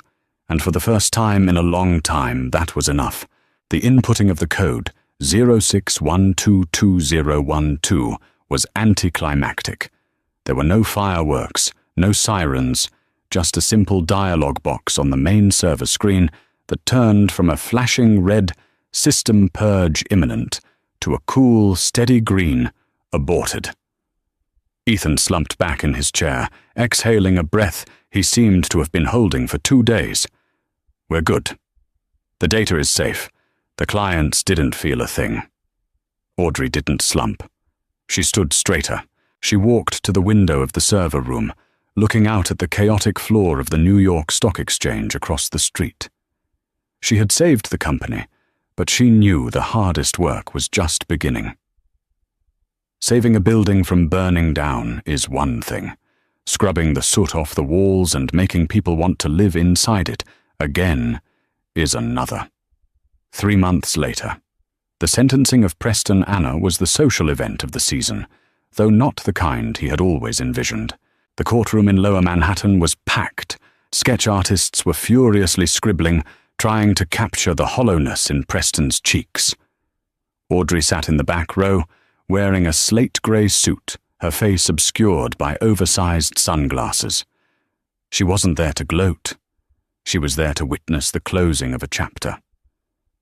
And for the first time in a long time, that was enough. The inputting of the code, 06122012, was anticlimactic. There were no fireworks, no sirens, just a simple dialogue box on the main server screen that turned from a flashing red "System purge imminent" to a cool, steady green "aborted." Ethan slumped back in his chair, exhaling a breath he seemed to have been holding for 2 days. "We're good. The data is safe. The clients didn't feel a thing." Audrey didn't slump. She stood straighter. She walked to the window of the server room, looking out at the chaotic floor of the New York Stock Exchange across the street. She had saved the company, but she knew the hardest work was just beginning. Saving a building from burning down is one thing. Scrubbing the soot off the walls and making people want to live inside it, again, is another. 3 months later, the sentencing of Preston Anna was the social event of the season, though not the kind he had always envisioned. The courtroom in Lower Manhattan was packed. Sketch artists were furiously scribbling, trying to capture the hollowness in Preston's cheeks. Audrey sat in the back row, wearing a slate-grey suit, her face obscured by oversized sunglasses. She wasn't there to gloat. She was there to witness the closing of a chapter.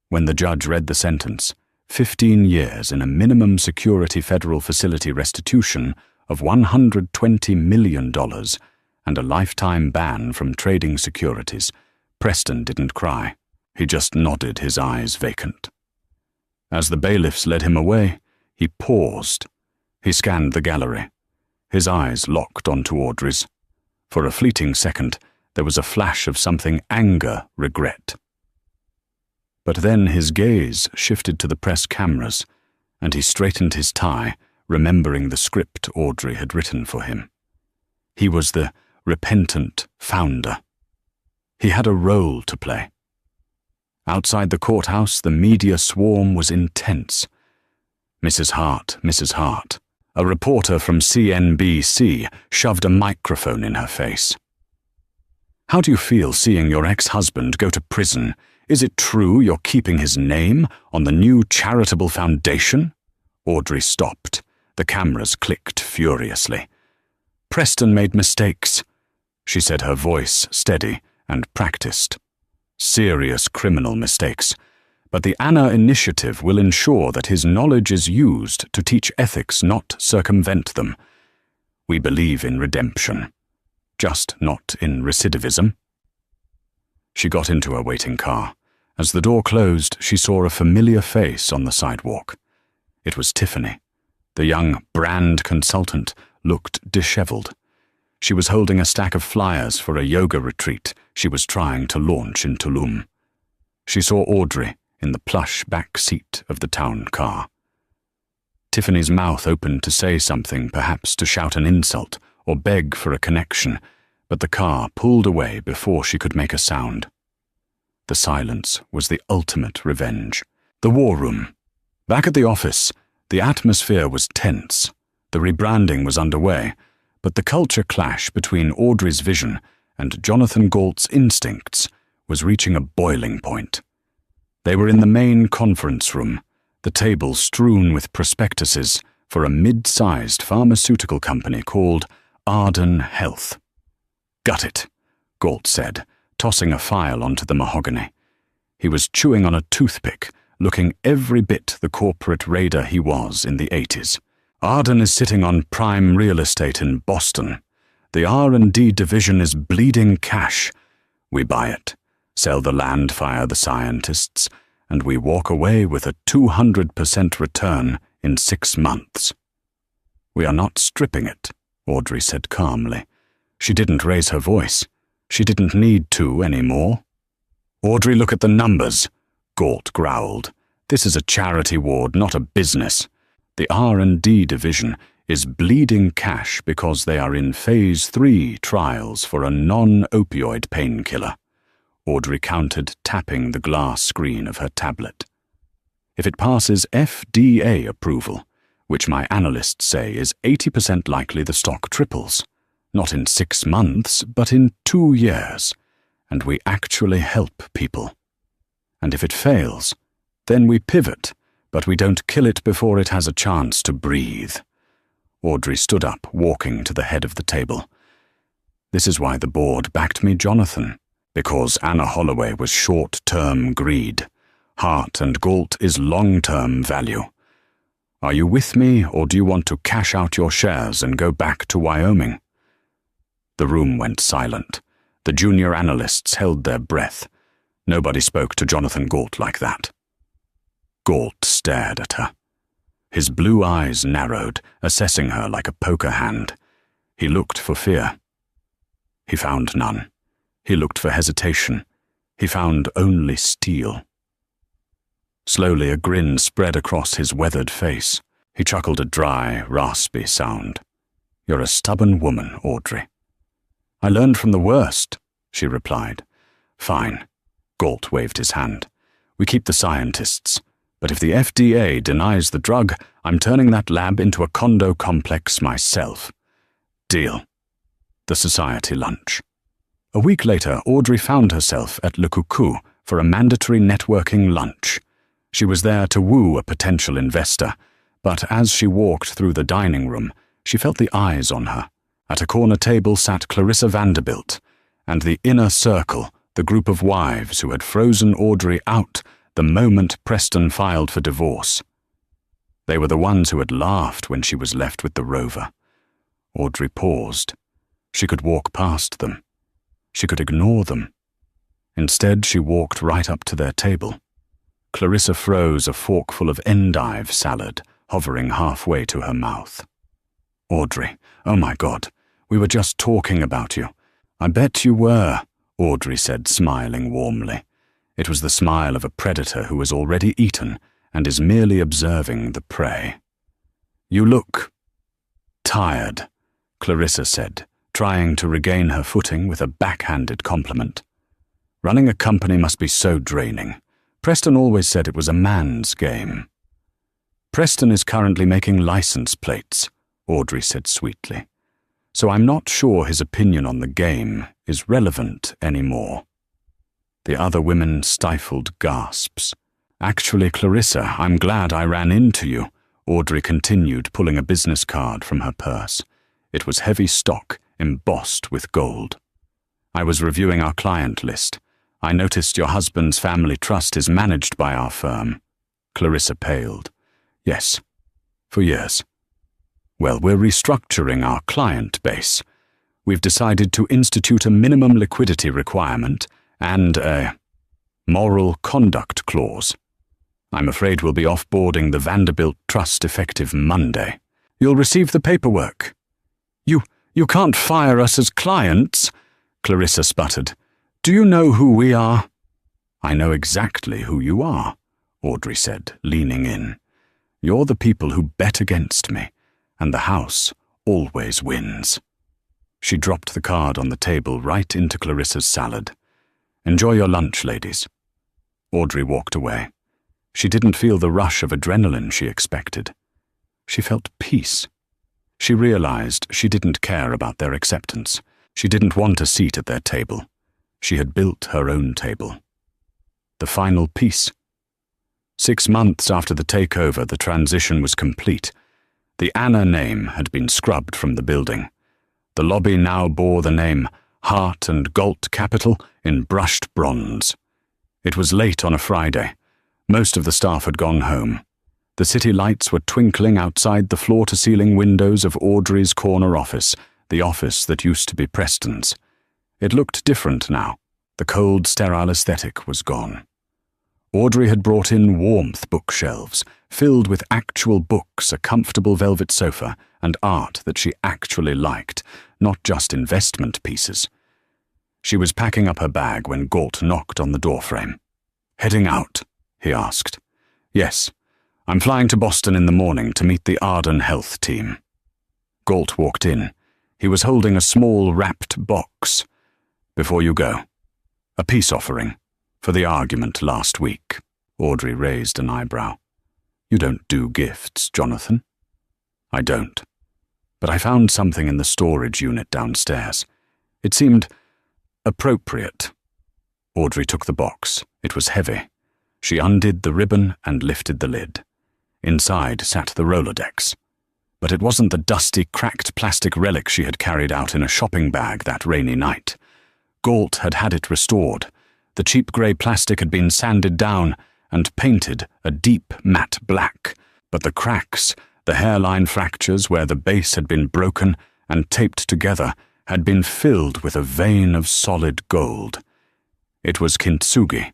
When the judge read the sentence, 15 years in a minimum security federal facility restitution of $120 million and a lifetime ban from trading securities, Preston didn't cry. He just nodded, his eyes vacant. As the bailiffs led him away, he paused. He scanned the gallery. His eyes locked onto Audrey's. For a fleeting second, there was a flash of something anger, regret. But then his gaze shifted to the press cameras, and he straightened his tie, remembering the script Audrey had written for him. He was the repentant founder. He had a role to play. Outside the courthouse, the media swarm was intense. Mrs. Hart, a reporter from CNBC shoved a microphone in her face. "How do you feel seeing your ex-husband go to prison? Is it true you're keeping his name on the new charitable foundation?" Audrey stopped. The cameras clicked furiously. "Preston made mistakes," she said, her voice steady and practiced. "Serious criminal mistakes. But the Anna Initiative will ensure that his knowledge is used to teach ethics, not circumvent them. We believe in redemption, just not in recidivism." She got into her waiting car. As the door closed, she saw a familiar face on the sidewalk. It was Tiffany. The young brand consultant looked disheveled. She was holding a stack of flyers for a yoga retreat she was trying to launch in Tulum. She saw Audrey in the plush back seat of the town car. Tiffany's mouth opened to say something, perhaps to shout an insult or beg for a connection, but the car pulled away before she could make a sound. The silence was the ultimate revenge. The war room. Back at the office, the atmosphere was tense. The rebranding was underway, but the culture clash between Audrey's vision and Jonathan Galt's instincts was reaching a boiling point. They were in the main conference room, the table strewn with prospectuses for a mid-sized pharmaceutical company called Arden Health. "Gut it," Galt said, tossing a file onto the mahogany. He was chewing on a toothpick, looking every bit the corporate raider he was in the 80s. "Arden is sitting on prime real estate in Boston. The R&D division is bleeding cash. We buy it, sell the land, fire the scientists, and we walk away with a 200% return in 6 months. We are not stripping it," Audrey said calmly. She didn't raise her voice. She didn't need to anymore. "Audrey, look at the numbers," Galt growled. "This is a charity ward, not a business. The R&D division is bleeding cash because they are in Phase 3 trials for a non-opioid painkiller." Audrey counted, tapping the glass screen of her tablet. "If it passes FDA approval, which my analysts say is 80% likely, the stock triples. Not in 6 months, but in 2 years. And we actually help people. And if it fails, then we pivot, but we don't kill it before it has a chance to breathe." Audrey stood up, walking to the head of the table. "This is why the board backed me, Jonathan. Because Anna Holloway was short-term greed. Hart and Galt is long-term value. Are you with me, or do you want to cash out your shares and go back to Wyoming?" The room went silent. The junior analysts held their breath. Nobody spoke to Jonathan Galt like that. Galt stared at her. His blue eyes narrowed, assessing her like a poker hand. He looked for fear. He found none. He looked for hesitation. He found only steel. Slowly a grin spread across his weathered face. He chuckled a dry, raspy sound. "You're a stubborn woman, Audrey." "I learned from the worst," she replied. "Fine." Galt waved his hand. "We keep the scientists. But if the FDA denies the drug, I'm turning that lab into a condo complex myself. Deal." The society lunch. A week later, Audrey found herself at Le Coucou for a mandatory networking lunch. She was there to woo a potential investor, but as she walked through the dining room, she felt the eyes on her. At a corner table sat Clarissa Vanderbilt, and the inner circle, the group of wives who had frozen Audrey out the moment Preston filed for divorce. They were the ones who had laughed when she was left with the rover. Audrey paused. She could walk past them. She could ignore them. Instead, she walked right up to their table. Clarissa froze a forkful of endive salad, hovering halfway to her mouth. "Audrey, oh my God, we were just talking about you." "I bet you were," Audrey said, smiling warmly. It was the smile of a predator who has already eaten and is merely observing the prey. "You look tired," Clarissa said, trying to regain her footing with a backhanded compliment. "Running a company must be so draining. Preston always said it was a man's game." "Preston is currently making license plates," Audrey said sweetly. "So I'm not sure his opinion on the game is relevant anymore." The other women stifled gasps. "Actually, Clarissa, I'm glad I ran into you," Audrey continued, pulling a business card from her purse. It was heavy stock, embossed with gold. "I was reviewing our client list. I noticed your husband's family trust is managed by our firm." Clarissa paled. "Yes, for years." "Well, we're restructuring our client base. We've decided to institute a minimum liquidity requirement and a moral conduct clause. I'm afraid we'll be offboarding the Vanderbilt Trust effective Monday." "You'll receive the paperwork." You can't fire us as clients," Clarissa sputtered. "Do you know who we are?" "I know exactly who you are," Audrey said, leaning in. "You're the people who bet against me, and the house always wins." She dropped the card on the table right into Clarissa's salad. "Enjoy your lunch, ladies." Audrey walked away. She didn't feel the rush of adrenaline she expected. She felt peace. She realized she didn't care about their acceptance. She didn't want a seat at their table. She had built her own table. The final piece. 6 months after the takeover, the transition was complete. The Anna name had been scrubbed from the building. The lobby now bore the name Hart and Galt Capital in brushed bronze. It was late on a Friday. Most of the staff had gone home. The city lights were twinkling outside the floor-to-ceiling windows of Audrey's corner office, the office that used to be Preston's. It looked different now. The cold, sterile aesthetic was gone. Audrey had brought in warmth bookshelves, filled with actual books, a comfortable velvet sofa, and art that she actually liked, not just investment pieces. She was packing up her bag when Galt knocked on the doorframe. "Heading out?" he asked. "Yes. I'm flying to Boston in the morning to meet the Arden Health team." Galt walked in. He was holding a small wrapped box. "Before you go, a peace offering for the argument last week." Audrey raised an eyebrow. "You don't do gifts, Jonathan?" "I don't. But I found something in the storage unit downstairs. It seemed appropriate." Audrey took the box. It was heavy. She undid the ribbon and lifted the lid. Inside sat the Rolodex. But it wasn't the dusty, cracked plastic relic she had carried out in a shopping bag that rainy night. Galt had had it restored. The cheap grey plastic had been sanded down and painted a deep matte black, but the cracks, the hairline fractures where the base had been broken and taped together, had been filled with a vein of solid gold. It was kintsugi,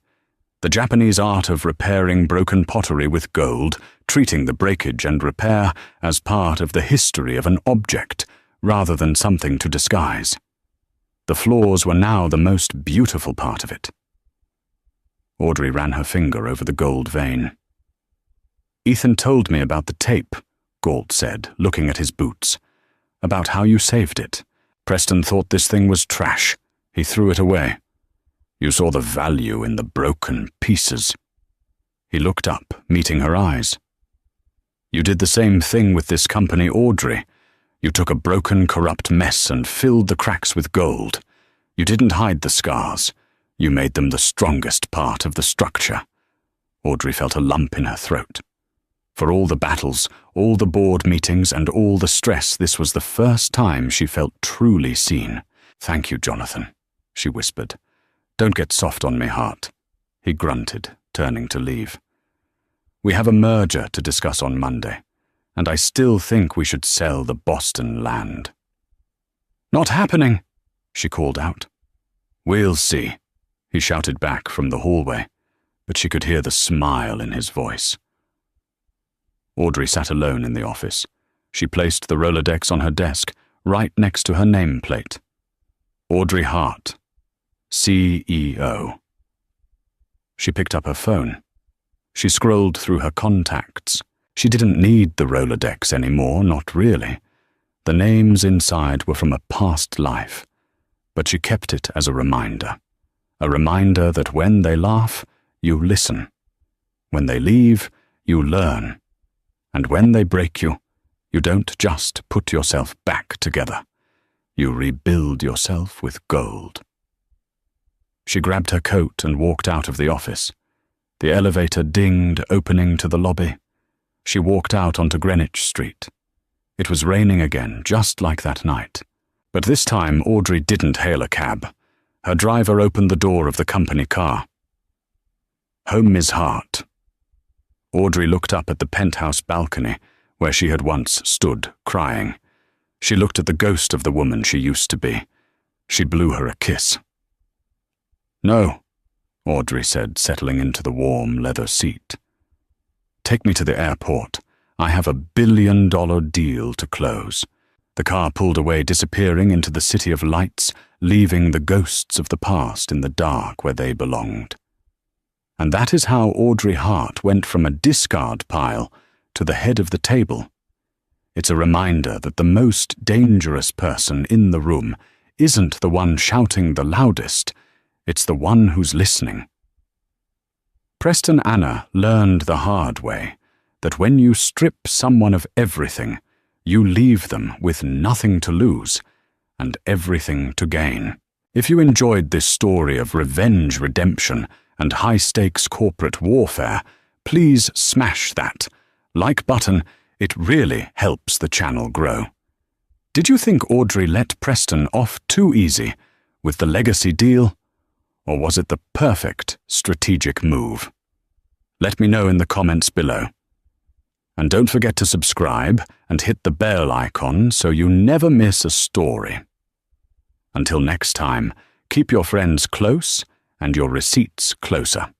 the Japanese art of repairing broken pottery with gold, treating the breakage and repair as part of the history of an object rather than something to disguise. The flaws were now the most beautiful part of it. Audrey ran her finger over the gold vein. "Ethan told me about the tape," Galt said, looking at his boots. "About how you saved it. Preston thought this thing was trash. He threw it away. You saw the value in the broken pieces." He looked up, meeting her eyes. "You did the same thing with this company, Audrey. You took a broken, corrupt mess and filled the cracks with gold. You didn't hide the scars. You made them the strongest part of the structure." Audrey felt a lump in her throat. For all the battles, all the board meetings, and all the stress, this was the first time she felt truly seen. "Thank you, Jonathan," she whispered. "Don't get soft on me, Hart," he grunted, turning to leave. "We have a merger to discuss on Monday, and I still think we should sell the Boston land." "Not happening," she called out. "We'll see," he shouted back from the hallway, but she could hear the smile in his voice. Audrey sat alone in the office. She placed the Rolodex on her desk, right next to her nameplate. Audrey Hart, CEO. She picked up her phone. She scrolled through her contacts. She didn't need the Rolodex anymore, not really. The names inside were from a past life, but she kept it as a reminder that when they laugh, you listen. When they leave, you learn. And when they break you, you don't just put yourself back together. You rebuild yourself with gold. She grabbed her coat and walked out of the office. The elevator dinged, opening to the lobby. She walked out onto Greenwich Street. It was raining again, just like that night. But this time, Audrey didn't hail a cab. Her driver opened the door of the company car. Home Ms. Hart. Audrey looked up at the penthouse balcony, where she had once stood, crying. She looked at the ghost of the woman she used to be. She blew her a kiss. "No," Audrey said, settling into the warm leather seat. "Take me to the airport. I have a $1 billion deal to close." The car pulled away, disappearing into the city of lights, leaving the ghosts of the past in the dark where they belonged. And that is how Audrey Hart went from a discard pile to the head of the table. It's a reminder that the most dangerous person in the room isn't the one shouting the loudest, it's the one who's listening. Preston Anna learned the hard way that when you strip someone of everything, you leave them with nothing to lose and everything to gain. If you enjoyed this story of revenge, redemption, and high-stakes corporate warfare, please smash that like button. It really helps the channel grow. Did you think Audrey let Preston off too easy with the legacy deal? Or was it the perfect strategic move? Let me know in the comments below. And don't forget to subscribe and hit the bell icon so you never miss a story. Until next time, keep your friends close and your receipts closer.